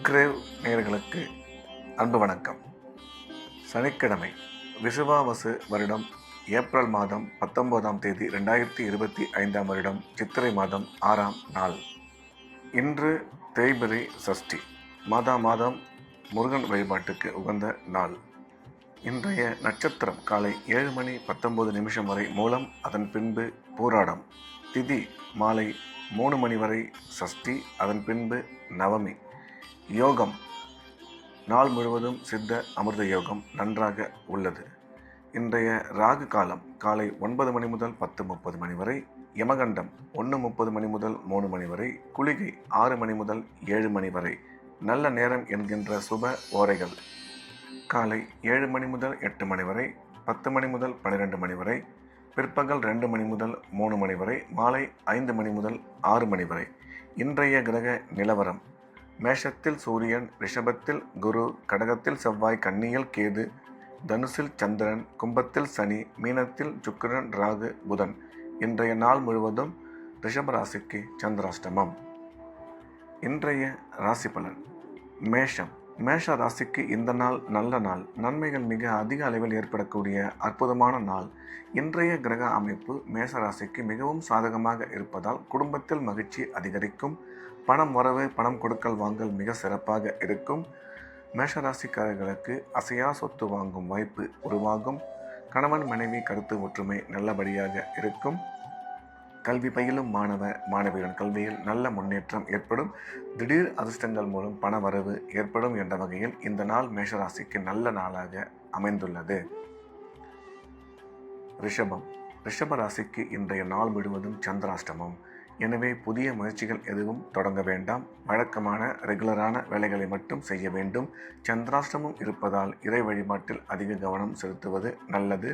Subscribe நேயர்களுக்கு அன்பு வணக்கம். சனிக்கிழமை விசுவாவசு வருடம் ஏப்ரல் மாதம் 19ஆம் தேதி 2025ஆம் வருடம் சித்திரை மாதம் 6ஆம் நாள். இன்று தேய்பிறை சஷ்டி. மாதம் முருகன் வழிபாட்டுக்கு உகந்த நாள். இன்றைய நட்சத்திரம் காலை 7:19 வரை மூலம், அதன் பின்பு பூராடம். திதி மாலை 3 வரை சஷ்டி, அதன் பின்பு நவமி. யோகம் நாள் முழுவதும் சித்த அமிர்த யோகம் நன்றாக உள்ளது. இன்றைய ராகு காலம் காலை 9 முதல் 10:30 வரை, யமகண்டம் 1:30 முதல் 3 வரை, குளிகை 6 முதல் 7 வரை. நல்ல நேரம் என்கின்ற சுப ஓரைகள் காலை 7 முதல் 8 வரை, 10 முதல் 12 வரை, பிற்பகல் 2 முதல் 3 வரை, மாலை 5 முதல் 6 வரை. இன்றைய கிரக நிலவரம்: மேஷத்தில் சூரியன், ரிஷபத்தில் குரு, கடகத்தில் செவ்வாய், கன்னியில் கேது, தனுசில் சந்திரன், கும்பத்தில் சனி, மீனத்தில் சுக்கிரன், ராகு, புதன். இன்றைய நாள் முழுவதும் ரிஷப ராசிக்கு சந்திராஷ்டமம். இன்றைய ராசி பலன்: மேஷம். மேஷ ராசிக்கு இந்த நாள் நல்ல நாள். நன்மைகள் மிக அதிக அளவில் ஏற்படக்கூடிய அற்புதமான நாள். இன்றைய கிரக அமைப்பு மேஷ ராசிக்கு மிகவும் சாதகமாக இருப்பதால் குடும்பத்தில் மகிழ்ச்சி அதிகரிக்கும். பணம் வரவு, பணம் கொடுக்கல் வாங்கல் மிக சிறப்பாக இருக்கும். மேஷராசிக்காரர்களுக்கு அசையா சொத்து வாங்கும் வாய்ப்பு உருவாகும். கணவன் மனைவி கருத்து ஒற்றுமை நல்லபடியாக இருக்கும். கல்வி பயிலும் மாணவ மாணவியரின் கல்வியில் நல்ல முன்னேற்றம் ஏற்படும். திடீர் அதிர்ஷ்டங்கள் மூலம் பண வரவு ஏற்படும் என்ற வகையில் இந்த நாள் மேஷராசிக்கு நல்ல நாளாக அமைந்துள்ளது. ரிஷபம். ரிஷப ராசிக்கு இன்றைய நாள் முழுவதும் சந்திராஷ்டமம். எனவே புதிய முயற்சிகள் எதுவும் தொடங்க வேண்டாம். வழக்கமான ரெகுலரான வேலைகளை மட்டும் செய்ய வேண்டும். சந்திராஷ்டமம் இருப்பதால் இறை வழிபாட்டில் அதிக கவனம் செலுத்துவது நல்லது.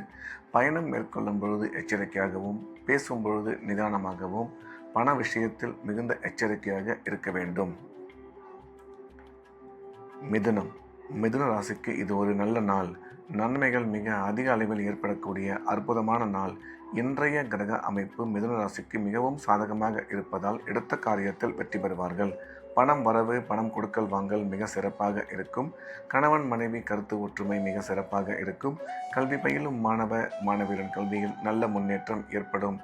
பயணம் மேற்கொள்ளும் பொழுது எச்சரிக்கையாகவும், பேசும் பொழுது நிதானமாகவும், பண விஷயத்தில் மிகுந்த எச்சரிக்கையாக இருக்க வேண்டும். மிதுனம். மிதுன ராசிக்கு இது ஒரு நல்ல நாள். நன்மைகள் மிக அதிக அளவில் ஏற்படக்கூடிய அற்புதமான நாள். இன்றைய கிரக அமைப்பு மிதுன ராசிக்கு மிகவும் சாதகமாக இருப்பதால் எடுத்த காரியத்தில் வெற்றி பெறுவார்கள். பணம் வரவு, பணம் கொடுக்கல் வாங்கல் மிக சிறப்பாக இருக்கும். கணவன் மனைவி கருத்து ஒற்றுமை மிக சிறப்பாக இருக்கும். கல்வி பயிலும் மாணவ மாணவியரின் கல்வியில் நல்ல முன்னேற்றம் ஏற்படும்.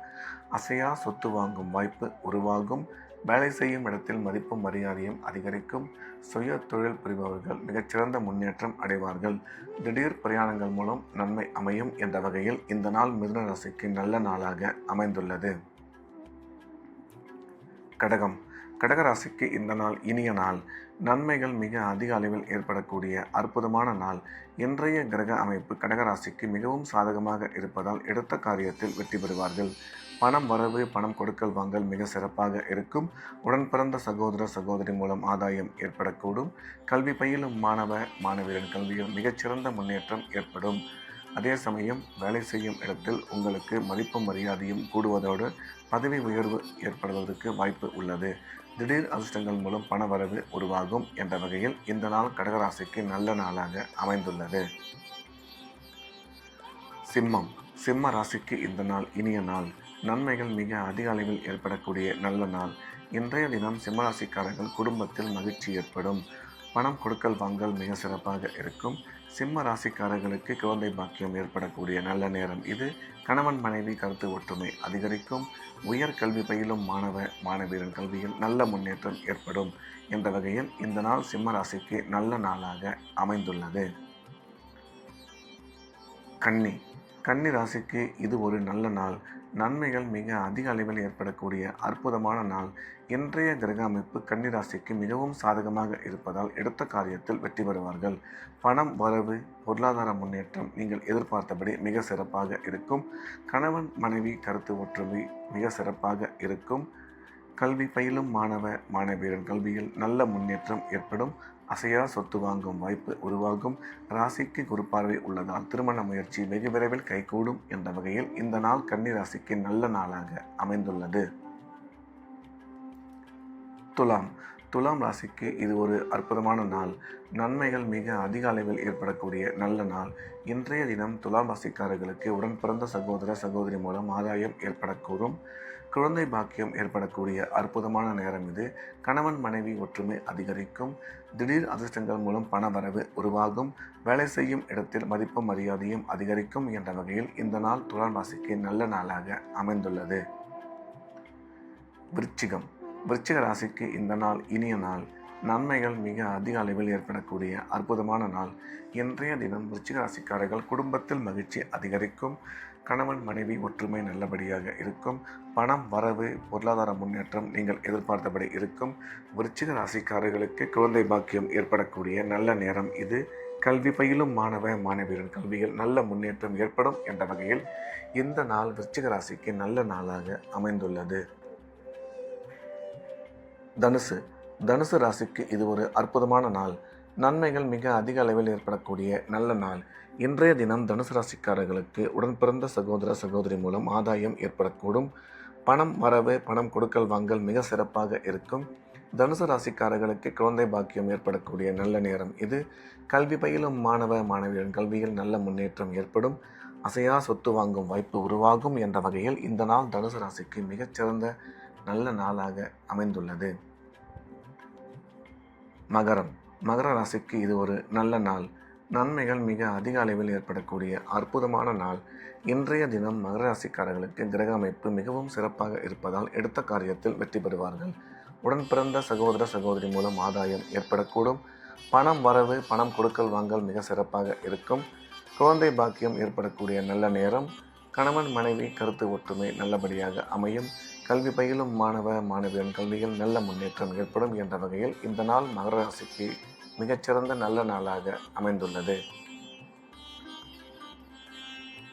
அசையா சொத்து வாங்கும் வாய்ப்பு உருவாகும். வேலை செய்யும் இடத்தில் மதிப்பும் மரியாதையும் அதிகரிக்கும். சுய தொழில் புரிபவர்கள் மிகச்சிறந்த முன்னேற்றம் அடைவார்கள். திடீர் பிரயாணங்கள் மூலம் நன்மை அமையும் என்ற வகையில் இந்த நாள் மிதுன ராசிக்கு நல்ல நாளாக அமைந்துள்ளது. கடகம். கடகராசிக்கு இந்த நாள் இனிய நாள். நன்மைகள் மிக அதிக அளவில் ஏற்படக்கூடிய அற்புதமான நாள். இன்றைய கிரக அமைப்பு கடகராசிக்கு மிகவும் சாதகமாக இருப்பதால் எடுத்த காரியத்தில் வெற்றி பெறுவார்கள். பணம் வரவு, பணம் கொடுக்கல் வாங்கல் மிக சிறப்பாக இருக்கும். உடன் பிறந்த சகோதர சகோதரி மூலம் ஆதாயம் ஏற்படக்கூடும். கல்வி பயிலும் மாணவ மாணவியரின் கல்வியில் மிகச்சிறந்த முன்னேற்றம் ஏற்படும். அதே சமயம் வேலை செய்யும் இடத்தில் உங்களுக்கு மதிப்பும் மரியாதையும் கூடுவதோடு பதவி உயர்வு ஏற்படுவதற்கு வாய்ப்பு உள்ளது. திடீர் அதிர்ஷ்டங்கள் மூலம் பண வரவு உருவாகும் என்ற வகையில் இந்த நாள் கடகராசிக்கு நல்ல நாளாக அமைந்துள்ளது. சிம்மம். சிம்ம ராசிக்கு இந்த நாள் இனிய நாள். நன்மைகள் மிக அதிக அளவில் ஏற்படக்கூடிய நல்ல நாள். இன்றைய தினம் சிம்மராசிக்காரர்கள் குடும்பத்தில் மகிழ்ச்சி ஏற்படும். பணம் கொடுக்கல் வாங்கல் மிக சிறப்பாக இருக்கும். சிம்ம ராசிக்காரர்களுக்கு குழந்தை பாக்கியம் ஏற்படக்கூடிய நல்ல நேரம் இது. கணவன் மனைவி கருத்து ஒற்றுமை அதிகரிக்கும். உயர் கல்வி பயிலும் மாணவ மாணவியரின் கல்வியில் நல்ல முன்னேற்றம் ஏற்படும் என்ற வகையில் இந்த நாள் சிம்ம ராசிக்கு நல்ல நாளாக அமைந்துள்ளது. கன்னி. கன்னி ராசிக்கு இது ஒரு நல்ல நாள். நன்மைகள் மிக அதிக அளவில் ஏற்படக்கூடிய அற்புதமான நாள். இன்றைய கிரக அமைப்பு கன்னி ராசிக்கு மிகவும் சாதகமாக இருப்பதால் எடுத்த காரியத்தில் வெற்றி பெறுவார்கள். பணம் வரவு, பொருளாதார முன்னேற்றம் நீங்கள் எதிர்பார்த்தபடி மிக சிறப்பாக இருக்கும். கணவன் மனைவி கருத்து ஒற்றுமை மிக சிறப்பாக இருக்கும். கல்வி பயிலும் மாணவ மாணவியரின் கல்வியில் நல்ல முன்னேற்றம் ஏற்படும். அசையா சொத்து வாங்கும் வாய்ப்பு உருவாகும். ராசிக்கு குரு பார்வை உள்ளதால் திருமண முயற்சி வெகு விரைவில் கைகூடும் என்ற வகையில் இந்த நாள் கன்னி ராசிக்கு நல்ல நாளாக அமைந்துள்ளது. துலாம். துலாம் ராசிக்கு இது ஒரு அற்புதமான நாள். நன்மைகள் மிக அதிக அளவில் ஏற்படக்கூடிய நல்ல நாள். இன்றைய தினம் துலாம் ராசிக்காரர்களுக்கு உடன் பிறந்த சகோதர சகோதரி மூலம் ஆதாயம் ஏற்படக்கூடும். குழந்தை பாக்கியம் ஏற்படக்கூடிய அற்புதமான நேரம் இது. கணவன் மனைவி ஒற்றுமை அதிகரிக்கும். திடீர் அதிர்ஷ்டங்கள் மூலம் பண வரவு உருவாகும். வேலை செய்யும் இடத்தில் மதிப்பும் மரியாதையும் அதிகரிக்கும் என்ற வகையில் இந்த நாள் துலாம் ராசிக்கு நல்ல நாளாக அமைந்துள்ளது. விருச்சிகம். விருச்சிக ராசிக்கு இந்த நாள் இனிய நாள். நன்மைகள் மிக அதிக அளவில் ஏற்படக்கூடிய அற்புதமான நாள். இன்றைய தினம் விருச்சிக ராசிக்காரர்கள் குடும்பத்தில் மகிழ்ச்சி அதிகரிக்கும். கணவன் மனைவி ஒற்றுமை நல்லபடியாக இருக்கும். பணம் வரவு பொருளாதார முன்னேற்றம் நீங்கள் எதிர்பார்த்தபடி இருக்கும். விருச்சிக ராசிக்காரர்களுக்கு குழந்தை பாக்கியம் ஏற்படக்கூடிய நல்ல நேரம் இது. கல்வி பயிலும் மாணவ மாணவியரின் கல்வியில் நல்ல முன்னேற்றம் ஏற்படும் என்ற வகையில் இந்த நாள் விருச்சிக ராசிக்கு நல்ல நாளாக அமைந்துள்ளது. தனுசு. தனுசு ராசிக்கு இது ஒரு அற்புதமான நாள். நன்மைகள் மிக அதிக அளவில் ஏற்படக்கூடிய நல்ல நாள். இன்றைய தினம் தனுசு ராசிக்காரர்களுக்கு உடன் பிறந்த சகோதர சகோதரி மூலம் ஆதாயம் ஏற்படக்கூடும். பணம் வரவு பணம் கொடுக்கல் வாங்கல் மிக சிறப்பாக இருக்கும். தனுசு ராசிக்காரர்களுக்கு குழந்தை பாக்கியம் ஏற்படக்கூடிய நல்ல நேரம் இது. கல்வி பயிலும் மாணவ மாணவியரின் கல்வியில் நல்ல முன்னேற்றம் ஏற்படும். அசையா சொத்து வாங்கும் வாய்ப்பு உருவாகும் என்ற வகையில் இந்த நாள் தனுசு ராசிக்கு மிகச்சிறந்த நல்ல நாளாக அமைந்துள்ளது. மகரம். மகர ராசிக்கு இது ஒரு நல்ல நாள். நன்மைகள் மிக அதிக அளவில் ஏற்படக்கூடிய அற்புதமான நாள். இன்றைய தினம் மகர ராசிக்காரர்களுக்கு கிரக அமைப்பு மிகவும் சிறப்பாக இருப்பதால் எடுத்த காரியத்தில் வெற்றி பெறுவார்கள். உடன் பிறந்த சகோதர சகோதரி மூலம் ஆதாயம் ஏற்படக்கூடும். பணம் வரவு பணம் கொடுக்கல் வாங்கல் மிக சிறப்பாக இருக்கும். குழந்தை பாக்கியம் ஏற்படக்கூடிய நல்ல நேரம். கணவன் மனைவி கருத்து ஒற்றுமை நல்லபடியாக அமையும். கல்வி பயிலும் மாணவ மாணவியரின் கல்வியில் நல்ல முன்னேற்றம் ஏற்படும் என்ற வகையில் இந்த நாள் மகர ராசிக்கு மிகச்சிறந்த நல்ல நாளாக அமைந்துள்ளது.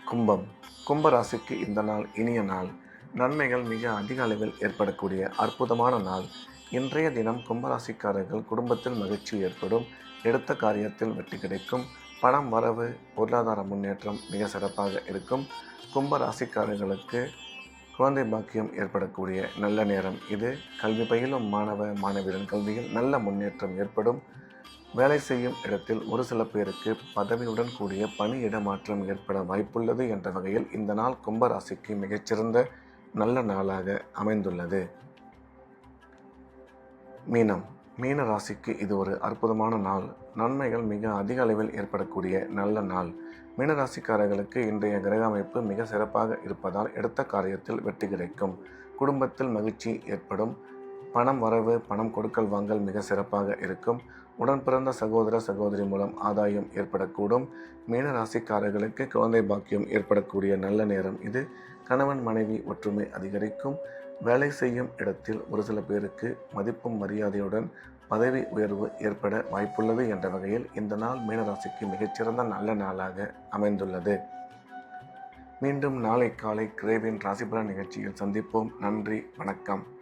கும்பம். கும்ப ராசிக்கு இந்த நாள் இனிய நாள். நன்மைகள் மிக அதிக அளவில் ஏற்படக்கூடிய அற்புதமான நாள். இன்றைய தினம் கும்பராசிக்காரர்கள் குடும்பத்தில் மகிழ்ச்சி ஏற்படும். எடுத்த காரியத்தில் வெற்றி கிடைக்கும். பணம் வரவு பொருளாதார முன்னேற்றம் மிக சிறப்பாக இருக்கும். கும்ப ராசிக்காரர்களுக்கு குழந்தை பாக்கியம் ஏற்படக்கூடிய நல்ல நேரம் இது. கல்வி பயிலும் மாணவ மாணவியரின் கல்வியில் நல்ல முன்னேற்றம் ஏற்படும். வேலை செய்யும் இடத்தில் ஒரு சில பேருக்கு பதவியுடன் கூடிய பணி இடமாற்றம் ஏற்பட வாய்ப்புள்ளது என்ற வகையில் இந்த நாள் கும்பராசிக்கு மிகச்சிறந்த நல்ல நாளாக அமைந்துள்ளது. மீனம். மீன ராசிக்கு இது ஒரு அற்புதமான நாள். நன்மைகள் மிக அதிக அளவில் ஏற்படக்கூடிய நல்ல நாள். மீனராசிக்காரர்களுக்கு இன்றைய கிரக அமைப்பு மிக சிறப்பாக இருப்பதால் எடுத்த காரியத்தில் வெற்றி கிடைக்கும். குடும்பத்தில் மகிழ்ச்சி ஏற்படும். பணம் வரவு பணம் கொடுக்கல் வாங்கல் மிக சிறப்பாக இருக்கும். உடன் பிறந்த சகோதர சகோதரி மூலம் ஆதாயம் ஏற்படக்கூடும். மீனராசிக்காரர்களுக்கு குழந்தை பாக்கியம் ஏற்படக்கூடிய நல்ல நேரம் இது. கணவன் மனைவி ஒற்றுமை அதிகரிக்கும். வேலை செய்யும் இடத்தில் ஒரு சில பேருக்கு மதிப்பும் மரியாதையுடன் பதவி உயர்வு ஏற்பட வாய்ப்புள்ளது என்ற வகையில் இந்த நாள் மீனராசிக்கு மிகச்சிறந்த நல்ல நாளாக அமைந்துள்ளது. மீண்டும் நாளை காலை கிரேவின் ராசிபலன் நிகழ்ச்சியில் சந்திப்போம். நன்றி, வணக்கம்.